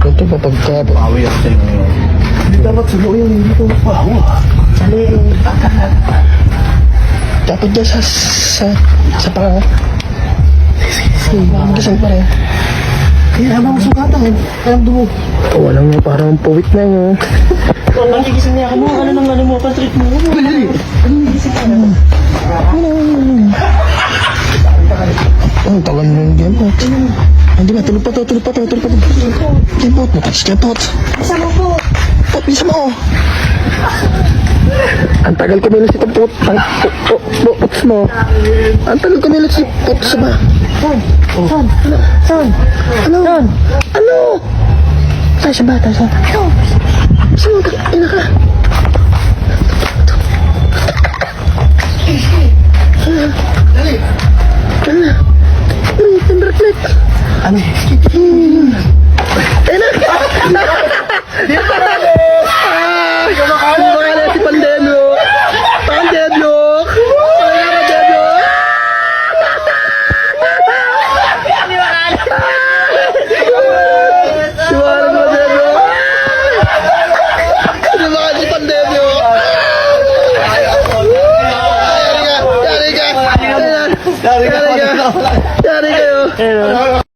Ito pa pagka... Bawi ako sa'yo ngayon. Hindi dapat sa loob yan, hindi ito mapahawa. Sali. Dapat dyan sa paa. Magasan pa rin. Kaya habang sukatan, alam mo. Wala nga, parang puwit na yun. Nagigising niya ako mo. Ano nang ano mo? Pantrit mo. Nagigising ka na. Ang tagal mo yung game pot. Hindi ba, tulog pa to. Game pot, matouch game pot. Isa mo po. Pot, bisa mo. Ang tagal kumilos itong pot. Ang pots mo. Ang tagal kumilos si pots ba? Saan? Ano? Saan siya bata? Saan? Saan? Ina ka? Dali. Ano? Uy, timberclick. Ano?